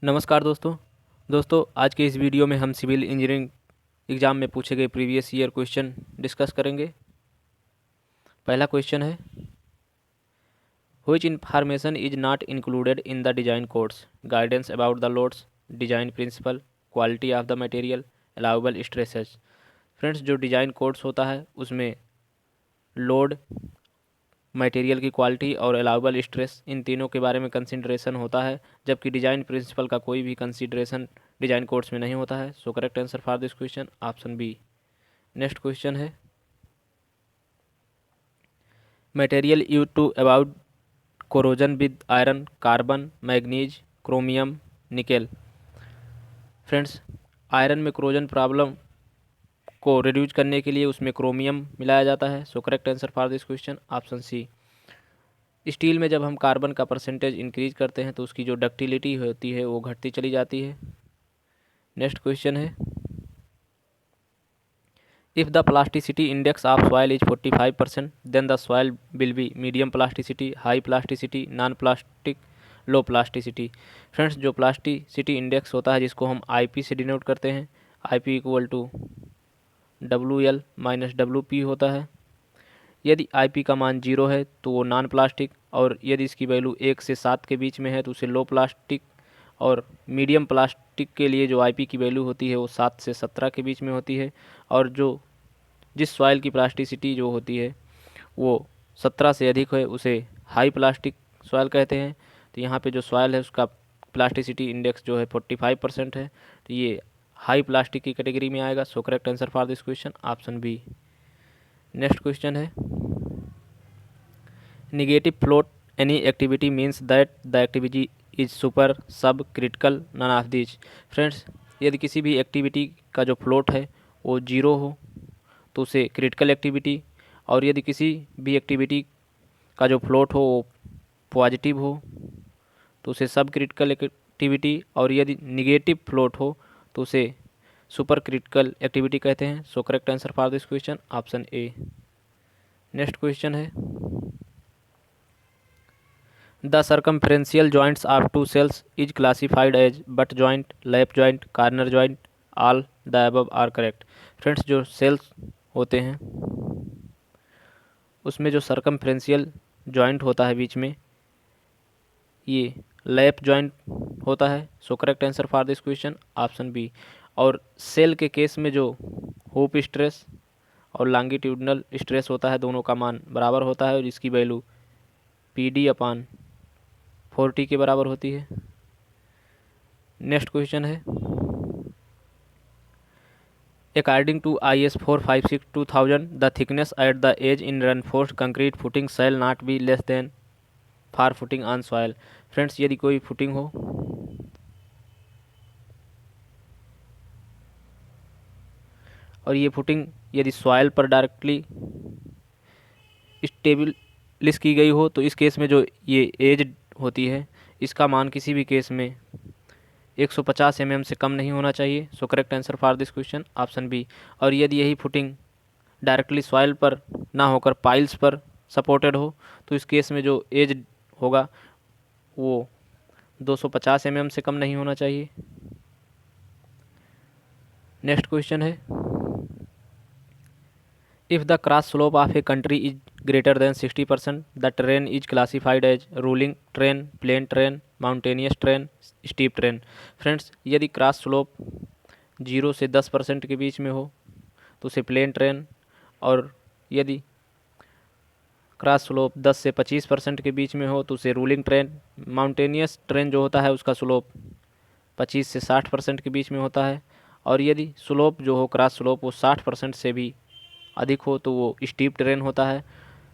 नमस्कार दोस्तों आज के इस वीडियो में हम सिविल इंजीनियरिंग एग्ज़ाम में पूछे गए प्रीवियस ईयर क्वेश्चन डिस्कस करेंगे। पहला क्वेश्चन है, which information is not included in the design codes, guidance about the loads, design principle, quality of the material, allowable stresses. Friends, जो design codes होता है उसमें लोड, मटेरियल की quality और allowable stress, इन तीनों के बारे में कंसिडरेशन होता है, जबकि डिज़ाइन प्रिंसिपल का कोई भी कंसिडरेशन डिज़ाइन कोड्स में नहीं होता है। So correct answer for this question option B. Next question है, material use to avoid corrosion with iron, carbon, manganese, chromium, nickel. Friends, iron में कोरोजन प्रॉब्लम को रिड्यूस करने के लिए उसमें क्रोमियम मिलाया जाता है। So correct answer for this question option C. Steel में जब हम कार्बन का परसेंटेज इंक्रीज करते हैं तो उसकी जो डक्टिलिटी होती है वो घटती चली जाती है। नेक्स्ट क्वेश्चन है, if the plasticity index of soil is 45% then the soil will be medium plasticity, high plasticity, non plastic, low plasticity. Friends, जो प्लास्टिसिटी इंडेक्स होता है जिसको हम आईपी से डिनोट करते हैं, आईपी इक्वल टू WL-WP होता है। यदि आईपी का मान 0 है तो वो नॉन प्लास्टिक, और यदि इसकी वैल्यू 1 से 7 के बीच में है तो उसे लो प्लास्टिक, और मीडियम प्लास्टिक के लिए जो आईपी की वैल्यू होती है वो 7 से 17 के बीच में होती है, और जो जिस सॉइल की प्लास्टिसिटी जो होती है वो 17 से अधिक है उसे हाई प्लास्टिक सॉइल कहते हैं। तो यहाँ पे जो सॉइल है उसका प्लास्टिसिटी इंडेक्स जो है 45% है, तो ये हाई प्लास्टिक की कैटेगरी में आएगा। So correct answer for this question option B. Next question है, negative float any activity means that the activity is super, sub, critical, none of this. Friends, यदि किसी भी एक्टिविटी का जो फ्लोट है वो 0 हो तो उसे क्रिटिकल एक्टिविटी, और यदि किसी भी एक्टिविटी का जो फ्लोट हो वो पॉजिटिव हो तो उसे सब क्रिटिकल एक्टिविटी, और यदि निगेटिव फ्लोट हो तो उसे सुपर क्रिटिकल एक्टिविटी कहते हैं। So correct answer for this question option A. Next question है, the circumferential joints of two shells is classified as butt joint, lap joint, corner joint, all the above are correct. Friends, जो shells होते हैं उसमें जो circumferential joint होता है बीच में, ये लैप जॉइंट होता है। So correct answer for this question option B. और सेल के केस में जो हुप स्ट्रेस और लॉन्गिट्यूडनल स्ट्रेस होता है दोनों का मान बराबर होता है, और इसकी वैल्यू PD/40 के बराबर होती है। नेक्स्ट क्वेश्चन है, according to IS 456/2000 the thickness at the edge in reinforced concrete footing shall not be less than for footing on soil. Friends, यदि कोई फुटिंग हो और ये फुटिंग यदि सॉयल पर डायरेक्टली स्टेबलिश की गई हो तो इस केस में जो ये एज होती है इसका मान किसी भी केस में 150 mm से कम नहीं होना चाहिए। So correct answer for this question option B. और यदि यही फुटिंग डायरेक्टली सॉइल पर ना होकर पाइल्स पर सपोर्टेड हो तो इस केस में जो एज होगा वो 250 mm से कम नहीं होना चाहिए। नेक्स्ट क्वेश्चन है, if the cross slope of a country is greater than 60% the terrain is classified as rolling terrain, plain terrain, mountainous terrain, steep terrain. Friends, यदि क्रॉस स्लोप 0 से 10% के बीच में हो तो उसे प्लेन ट्रेन, और यदि क्रॉस स्लोप 10 से 25% के बीच में हो तो उसे रूलिंग ट्रेन। माउंटेनियस ट्रेन जो होता है उसका स्लोप 25 से 60% के बीच में होता है, और यदि स्लोप जो हो क्रॉस स्लोप वो 60% से भी अधिक हो तो वो स्टीप ट्रेन होता है।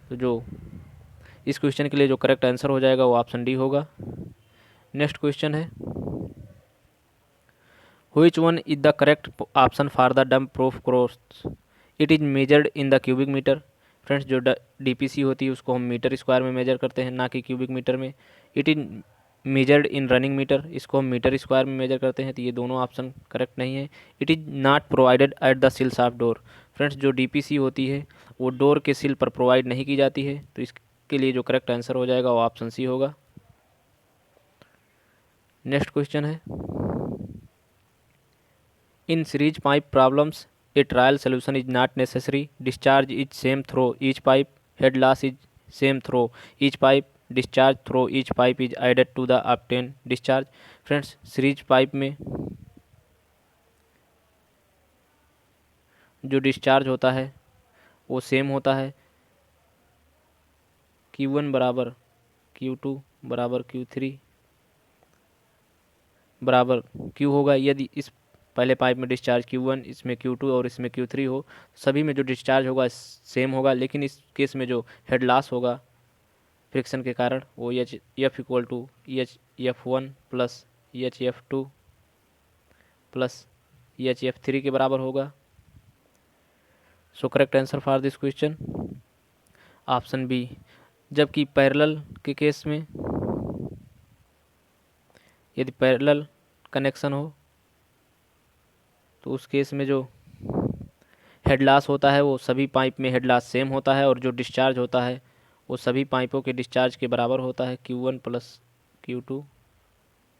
तो जो इस क्वेश्चन के लिए जो करेक्ट आंसर हो जाएगा वो ऑप्शन डी होगा। नेक्स्ट क्वेश्चन है, which one is the correct option for the damp proof course, it is measured in the cubic metre. Friends, जो DPC होती है उसको हम मीटर स्क्वायर में मेजर करते हैं, ना कि क्यूबिक मीटर में। It is measured in running metre, इसको हम मीटर स्क्वायर में मेजर करते हैं, तो ये दोनों ऑप्शन करेक्ट नहीं है। It is not provided at the sills of door. Friends, जो DPC होती है वो डोर के सिल पर प्रोवाइड नहीं की जाती है, तो इसके लिए जो करेक्ट आंसर हो जाएगा वो ऑप्शन सी होगा। नेक्स्ट क्वेश्चन है, in series pipe problems a trial solution is not necessary, discharge is same through each pipe, head loss is same through each pipe, discharge through each pipe is added to the obtain discharge. Friends, series pipe में जो discharge होता है वो same होता है, Q1 बराबर Q2 बराबर Q3 बराबर Q होगा। यदि इस पहले पाइप में डिस्चार्ज Q1, इसमें Q2 और इसमें Q3 हो, सभी में जो डिस्चार्ज होगा सेम होगा, लेकिन इस केस में जो हेड लॉस होगा फ्रिक्शन के कारण वो H F equal to H F one plus H F two plus H F three के बराबर होगा। So correct answer for this question option B. जबकि पैरेलल के केस में यदि पैरेलल कनेक्शन हो तो उस केस में जो हेड लॉस होता है वो सभी पाइप में हेड लॉस सेम होता है, और जो डिस्चार्ज होता है वो सभी पाइपों के डिस्चार्ज के बराबर होता है, Q1 plus Q2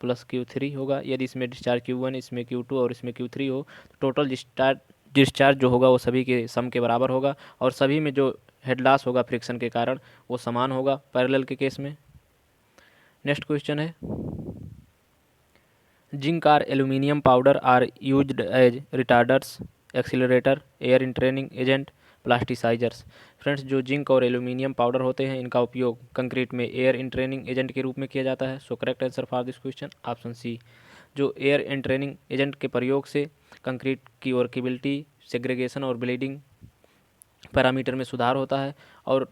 plus Q3 होगा। यदि इसमें डिस्चार्ज Q1, इसमें Q2 और इसमें Q3 हो तो टोटल डिस्चार्ज जो होगा वो सभी के सम के बराबर होगा, और सभी में जो हेड लॉस होगा फ्रिक्शन के कारण वो समान होगा पैरेलल के केस में। नेक्स्ट क्वेश्चन है, जिंक और aluminium powder are used as retarders, accelerator, air entraining agent, plasticisers. Friends, जो जिंक और एल्यूमिनियम पाउडर होते हैं इनका उपयोग कंक्रीट में एयर इंट्रेनिंग एजेंट के रूप में किया जाता है। So correct answer for this question option C. जो एयर इंट्रेनिंग एजेंट के प्रयोग से कंक्रीट की वर्केबिलिटी, सेग्रीगेशन और ब्लीडिंग पैरामीटर में सुधार होता है, और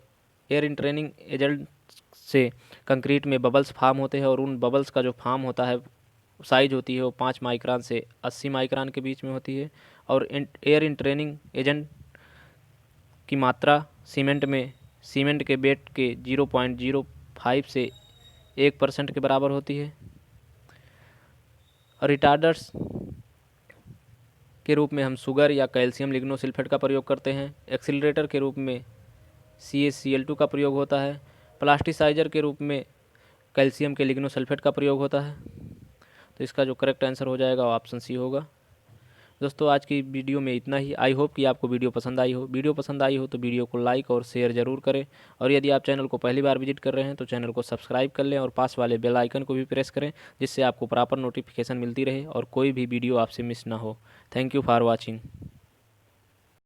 एयर इंट्रेनिंग एजेंट से कंक्रीट में बबल्स फार्म होते हैं, और उन बबल्स का जो फार्म होता है साइज होती है वो 5 माइक्रान से 80 माइक्रान के बीच में होती है, और एयर इंट्रेनिंग एजेंट की मात्रा सीमेंट के बेट के 0.05 से 1% के बराबर होती है। रिटार्डर्स के रूप में हम शुगर या कैल्शियम लिग्नोसल्फेट का प्रयोग करते हैं। एक्सीलरेटर के रूप में CaCl2 का प्रयोग होता है। प्लास्टिसाइजर के रूप में कैल्शियम के लिग्नोसल्फेट का प्रयोग होता है। तो इसका जो करेक्ट आंसर हो जाएगा वो ऑप्शन सी होगा। दोस्तों, आज की वीडियो में इतना ही। आई होप कि आपको वीडियो पसंद आई हो। वीडियो पसंद आई हो तो वीडियो को लाइक और शेयर ज़रूर करें, और यदि आप चैनल को पहली बार विजिट कर रहे हैं तो चैनल को सब्सक्राइब कर लें और पास वाले बेल आइकन को भी प्रेस करें, जिससे आपको प्रॉपर नोटिफिकेशन मिलती रहे और कोई भी वीडियो आपसे मिस ना हो। Thank you for watching.